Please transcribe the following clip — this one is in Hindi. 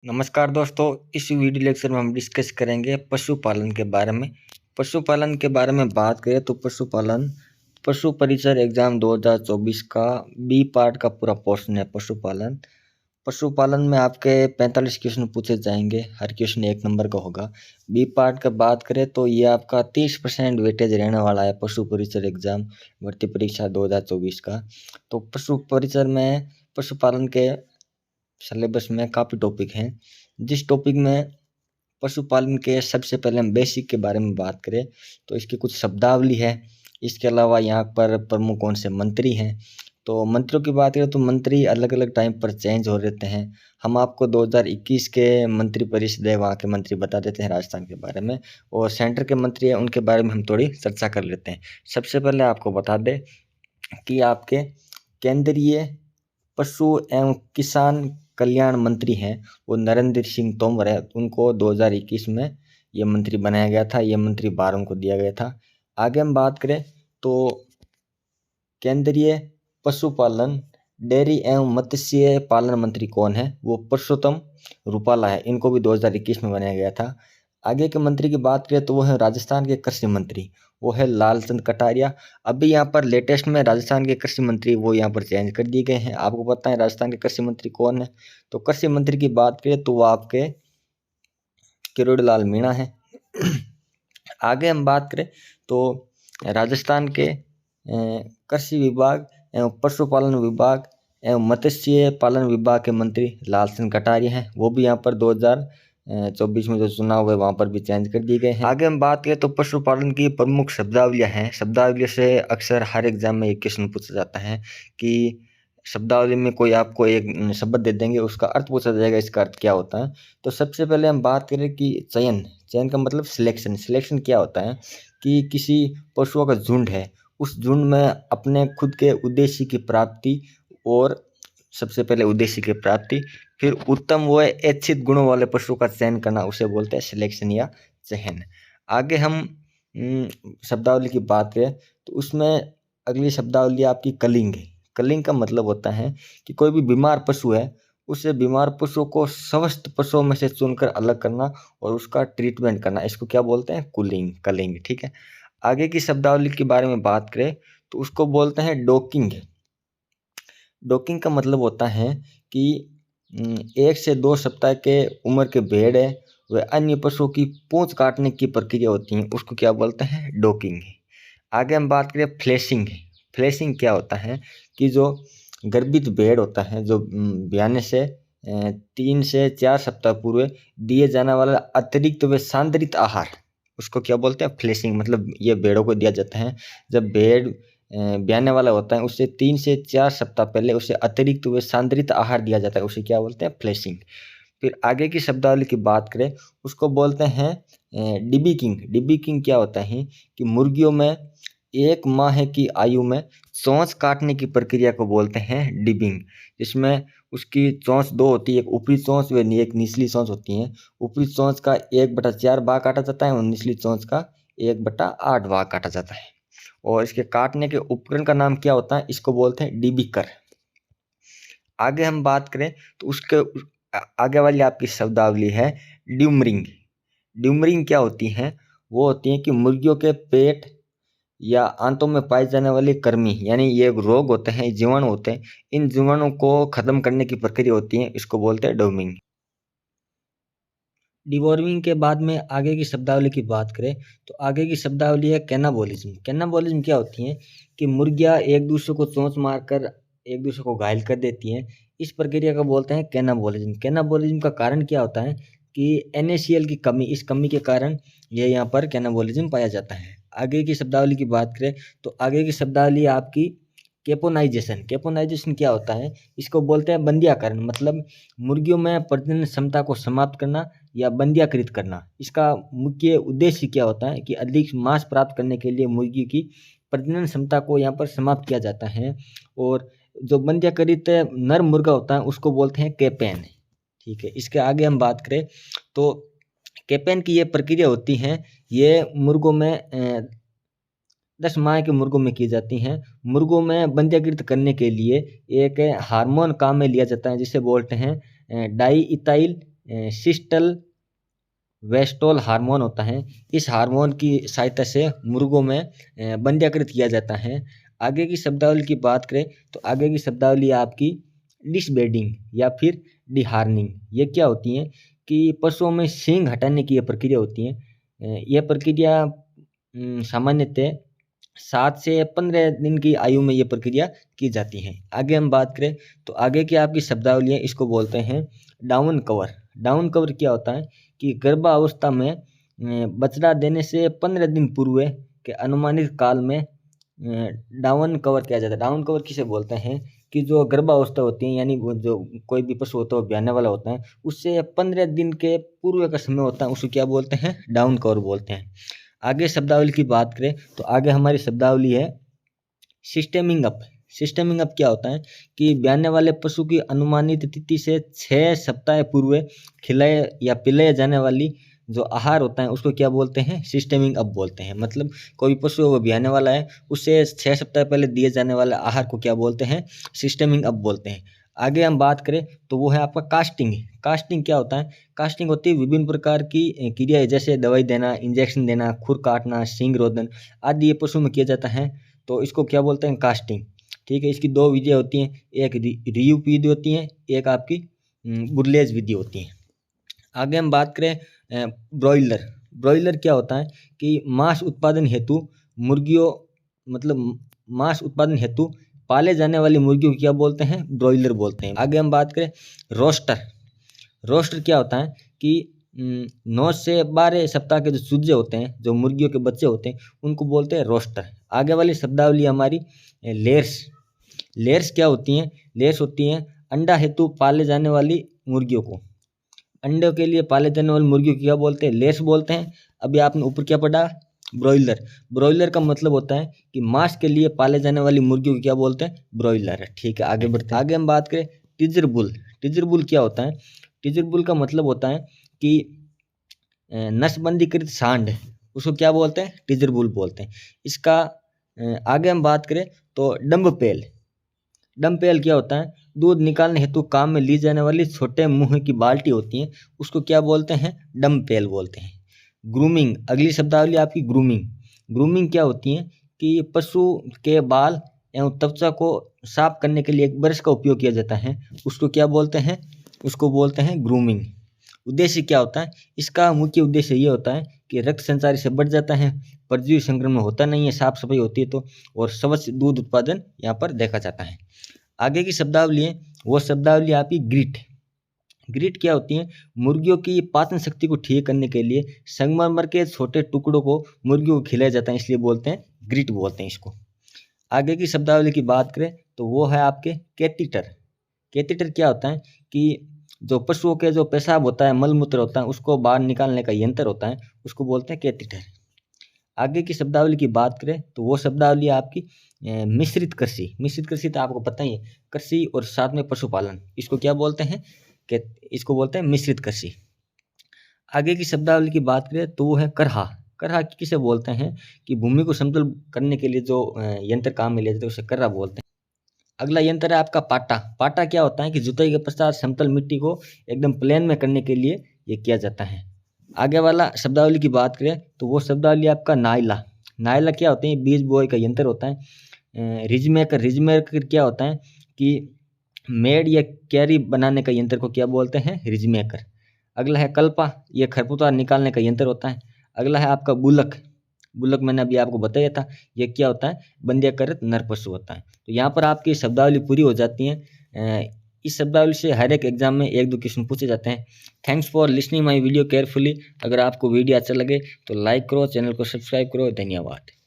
नमस्कार दोस्तों। इस वीडियो लेक्चर में हम डिस्कस करेंगे पशुपालन के बारे में। पशुपालन के बारे में बात करें तो पशु परिचर एग्जाम 2024 का बी पार्ट का पूरा पोर्शन है पशुपालन। पशुपालन में आपके 45 क्वेश्चन पूछे जाएंगे, हर क्वेश्चन 1 नंबर का होगा। बी पार्ट का बात करें तो ये आपका 30% वेटेज रहने वाला है पशु परिचर एग्जाम भर्ती परीक्षा 2024 का। तो पशु परिचर में पशुपालन के सिलेबस में काफ़ी टॉपिक हैं। जिस टॉपिक में पशुपालन के सबसे पहले हम बेसिक के बारे में बात करें तो इसकी कुछ शब्दावली है। इसके अलावा यहाँ पर प्रमुख कौन से मंत्री हैं, तो मंत्रियों की बात करें तो मंत्री अलग अलग टाइम पर चेंज हो रहते हैं। हम आपको 2021 के मंत्री परिषद है वहाँ के मंत्री बता देते हैं राजस्थान के बारे में, और सेंटर के मंत्री हैं उनके बारे में हम थोड़ी चर्चा कर लेते हैं। सबसे पहले आपको बता दें कि आपके केंद्रीय पशु एवं किसान कल्याण मंत्री हैं वो नरेंद्र सिंह तोमर है। उनको 2021 में ये मंत्री बनाया गया था, ये मंत्री भार उनको दिया गया था। आगे हम बात करें तो केंद्रीय पशुपालन डेयरी एवं मत्स्य पालन मंत्री कौन है, वो पुरुषोत्तम रूपाला है। इनको भी 2021 में बनाया गया था। आगे के मंत्री की बात करें तो वो है राजस्थान के कृषि मंत्री, वो है लालचंद कटारिया। अभी यहाँ पर लेटेस्ट में राजस्थान के कृषि मंत्री वो यहाँ पर चेंज कर दिए गए हैं। आपको पता है राजस्थान के कृषि मंत्री कौन है, तो कृषि मंत्री की बात करें तो वो आपके किरोड़ीलाल मीणा है। आगे हम बात करें तो राजस्थान के कृषि विभाग एवं पशुपालन विभाग एवं मत्स्य पालन विभाग के मंत्री लालचंद कटारिया हैं। वो भी यहाँ पर 2024 में जो चुनाव है वहाँ पर भी चेंज कर दिए गए हैं। आगे हम बात करें तो पशुपालन की प्रमुख शब्दावलियाँ हैं। शब्दावली से अक्सर हर एग्जाम में एक क्वेश्चन पूछा जाता है कि शब्दावली में कोई आपको एक शब्द दे देंगे, उसका अर्थ पूछा जाएगा, इसका अर्थ क्या होता है। तो सबसे पहले हम बात करें कि चयन का मतलब सिलेक्शन क्या होता है कि किसी पशुओं का झुंड है, उस झुंड में अपने खुद के उद्देश्य की प्राप्ति, और सबसे पहले उद्देश्य की प्राप्ति, फिर उत्तम व इच्छित गुणों वाले पशु का चयन करना, उसे बोलते हैं सिलेक्शन या चयन। आगे हम शब्दावली की बात करें तो उसमें अगली शब्दावली आपकी कलिंग है। कलिंग का मतलब होता है कि कोई भी बीमार पशु है, उसे बीमार पशु को स्वस्थ पशुओं में से चुनकर अलग करना और उसका ट्रीटमेंट करना, इसको क्या बोलते हैं, कलिंग। ठीक है। आगे की शब्दावली के बारे में बात करें तो उसको बोलते हैं डॉकिंग। डॉकिंग का मतलब होता है कि 1 से 2 सप्ताह के उम्र के भेड़ है व अन्य पशुओं की पूंछ काटने की प्रक्रिया होती है, उसको क्या बोलते हैं, डॉकिंग। आगे हम बात करें फ्लेशिंग। फ्लेशिंग क्या होता है कि जो गर्भित भेड़ होता है, जो ब्याने से 3 से 4 सप्ताह पूर्व दिए जाने वाला अतिरिक्त व सांद्रित आहार, उसको क्या बोलते हैं, फ्लेशिंग। मतलब ये भेड़ों को दिया जाता है जब भेड़ ब्याने वाला होता है, उससे 3 से 4 सप्ताह पहले उसे अतिरिक्त व सांद्रित आहार दिया जाता है, उसे क्या बोलते हैं, फ्लेशिंग। फिर आगे की शब्दावली की बात करें उसको बोलते हैं डिबीकिंग। डिबीकिंग क्या होता है कि मुर्गियों में 1 माह की आयु में चोंच काटने की प्रक्रिया को बोलते हैं डिबिंग। जिसमें उसकी चोंच 2 होती है, एक ऊपरी चोंच व एक निचली चोंच होती है। ऊपरी चोंच का 1/4 भाग काटा जाता है और निचली चोंच का 1/8 भाग काटा जाता है। और इसके काटने के उपकरण का नाम क्या होता है, इसको बोलते हैं डिबिकर। आगे हम बात करें तो उसके आगे वाली आपकी शब्दावली है ड्यूमरिंग। ड्यूमरिंग क्या होती है, वो होती है कि मुर्गियों के पेट या आंतों में पाए जाने वाले कृमि, यानी ये रोग होते हैं, जीवाणु होते हैं, इन जीवाणु को खत्म करने की प्रक्रिया होती है, इसको बोलते हैं डोमिंग। डिवॉर्मिंग के बाद में आगे की शब्दावली की बात करें तो आगे की शब्दावली है कैनाबोलिज्म। कैनाबोलिज्म क्या होती है कि मुर्गियां एक दूसरे को चोंच मारकर एक दूसरे को घायल कर देती हैं, इस प्रक्रिया को बोलते हैं कैनाबोलिज्म। कैनाबोलिज्म का कारण क्या होता है कि NaCl की कमी, इस कमी के कारण ये यहाँ पर कैनाबोलिज्म पाया जाता है। आगे की शब्दावली की बात करें तो आगे की शब्दावली आपकी केपोनाइजेशन। केपोनाइजेशन क्या होता है, इसको बोलते हैं बंदियाकरण। मतलब मुर्गियों में प्रजनन क्षमता को समाप्त करना या बंदियाकृत करना। इसका मुख्य उद्देश्य क्या होता है कि अधिक मांस प्राप्त करने के लिए मुर्गी की प्रजनन क्षमता को यहाँ पर समाप्त किया जाता है, और जो बंदियाकृत नर मुर्गा होता है उसको बोलते हैं केपेन। ठीक है। इसके आगे हम बात करें तो केपेन की ये प्रक्रिया होती है, ये मुर्गों में 10 माह के मुर्गों में की जाती हैं। मुर्गों में बंध्याकृत करने के लिए एक हार्मोन काम में लिया जाता है जिसे बोलते हैं डाई इथाइल सिस्टल वेस्टोल हार्मोन होता है। इस हार्मोन की सहायता से मुर्गों में बंध्याकृत किया जाता है। आगे की शब्दावली की बात करें तो आगे की शब्दावली आपकी डिसबेडिंग या फिर डिहार्निंग। ये क्या होती है कि पशुओं में सींग हटाने की ये प्रक्रिया होती है। यह प्रक्रिया सामान्यतः 7 से 15 दिन की आयु में ये प्रक्रिया की जाती है। आगे हम बात करें तो आगे की आपकी शब्दावली है, इसको बोलते हैं डाउन कवर। डाउन कवर क्या होता है कि गर्भावस्था में बछड़ा देने से 15 दिन पूर्व के अनुमानित काल में डाउन कवर किया जाता है। डाउन कवर किसे बोलते हैं कि जो गर्भावस्था होती है, यानी वो जो कोई भी पशु होता है ब्याने वाला होता है, उससे 15 दिन के पूर्व का समय होता है, उसको क्या बोलते हैं, डाउन कवर बोलते हैं। आगे शब्दावली की बात करें तो आगे हमारी शब्दावली है सिस्टमिंग अप। सिस्टमिंग अप क्या होता है कि ब्याने वाले पशु की अनुमानित तिथि से 6 सप्ताह पूर्व खिलाए या पिलाए जाने वाली जो आहार होता है उसको क्या बोलते हैं, सिस्टमिंग अप बोलते हैं। मतलब कोई पशु वो ब्याने वाला है, उससे 6 सप्ताह पहले दिए जाने वाले आहार को क्या बोलते हैं, सिस्टमिंग अप बोलते हैं। आगे हम बात करें तो वो है आपका कास्टिंग। कास्टिंग क्या होता है, कास्टिंग होती है विभिन्न प्रकार की क्रियाएं, जैसे दवाई देना, इंजेक्शन देना, खुर काटना, सींग रोदन आदि ये पशु में किया जाता है, तो इसको क्या बोलते हैं, कास्टिंग। ठीक है, इसकी 2 विधियाँ होती हैं, एक रियूप विधि होती है, एक आपकी बुरलेज विधि होती है। आगे हम बात करें ब्रॉयलर। ब्रॉयलर क्या होता है कि मांस उत्पादन हेतु मुर्गियों, मतलब मांस उत्पादन हेतु पाले जाने वाली मुर्गियों को क्या बोलते हैं, ब्रॉयलर बोलते हैं। आगे हम बात करें रोस्टर। रोस्टर क्या होता है कि 9 से 12 सप्ताह के जो चूजे होते हैं, जो मुर्गियों के बच्चे होते हैं, उनको बोलते हैं रोस्टर। आगे वाली शब्दावली हमारी लेयर्स। लेयर्स क्या होती हैं, लेयर्स होती हैं अंडा हेतु पाले जाने वाली मुर्गियों को। अंडों के लिए पाले जाने वाली मुर्गियों को क्या बोलते हैं, लेयर्स बोलते हैं। अभी आपने ऊपर क्या पढ़ा, ब्रॉयलर। ब्रॉयलर का मतलब होता है कि मांस के लिए पाले जाने वाली मुर्गियों को क्या बोलते हैं, ब्रॉयलर। ठीक है, आगे बढ़ते हैं। आगे हम बात करें टीजर बुल। टीजर बुल क्या होता है, टीजर बुल का मतलब होता है कि नसबंदीकृत सांड, उसको क्या बोलते हैं, टीजर बुल बोलते हैं। इसका आगे हम बात करें तो डम्बपेल। डम्बपेल क्या होता है, दूध निकालने हेतु काम में ली जाने वाली छोटे मुंह की बाल्टी होती है, उसको क्या बोलते हैं, डम्बपेल बोलते हैं। ग्रूमिंग, अगली शब्दावली आपकी ग्रूमिंग। ग्रूमिंग क्या होती है कि पशु के बाल एवं त्वचा को साफ करने के लिए एक ब्रश का उपयोग किया जाता है, उसको क्या बोलते हैं, उसको बोलते हैं ग्रूमिंग। उद्देश्य क्या होता है, इसका मुख्य उद्देश्य ये होता है कि रक्त संचार से बढ़ जाता है, परजीवी संक्रमण होता नहीं है, साफ सफाई होती है तो, और स्वच्छ दूध उत्पादन यहाँ पर देखा जाता है। आगे की शब्दावली है वो शब्दावली आपकी ग्रिट। ग्रिट क्या होती है, मुर्गियों की पाचन शक्ति को ठीक करने के लिए संगमरमर के छोटे टुकड़ों को मुर्गियों को खिलाया जाता है, इसलिए बोलते हैं ग्रिट बोलते हैं इसको। आगे की शब्दावली की बात करें तो वो है आपके कैथीटर। कैथीटर क्या होता है कि जो पशुओं के जो पेशाब होता है, मलमूत्र होता है, उसको बाहर निकालने का यंत्र होता है, उसको बोलते हैं कैथीटर। आगे की शब्दावली की बात करें तो वो शब्दावली आपकी मिश्रित कृषि। मिश्रित कृषि तो आपको पता ही है, कृषि और साथ में पशुपालन, इसको क्या बोलते हैं, इसको बोलते हैं मिश्रित कृषि। आगे की शब्दावली की बात करें तो वो है करहा। करहा किसे बोलते हैं कि भूमि को समतल करने के लिए जो यंत्र काम में लिया जाता है उसे करहा बोलते हैं। अगला यंत्र है आपका पाटा। पाटा क्या होता है कि जुताई के पश्चात समतल मिट्टी को एकदम प्लेन में करने के लिए ये किया जाता है। आगे वाला शब्दावली की बात करें तो वो शब्दावली आपका नायला। नायला क्या होते हैं, बीज बोआई का यंत्र होता है। रिजमेकर। रिजमेकर क्या होता है कि मेड़ या कैरी बनाने का यंत्र को क्या बोलते हैं, रिजमेकर। अगला है कल्पा, ये खरपतवार निकालने का यंत्र होता है। अगला है आपका बुलक। बुलक मैंने अभी आपको बताया था, ये क्या होता है, बंध्याकृत नर पशु होता है। तो यहाँ पर आपकी शब्दावली पूरी हो जाती है। इस शब्दावली से हर एक एग्जाम में 1-2 क्वेश्चन पूछे जाते हैं। Thanks for listening my video carefully. अगर आपको वीडियो अच्छा लगे तो लाइक करो, चैनल को सब्सक्राइब करो। धन्यवाद।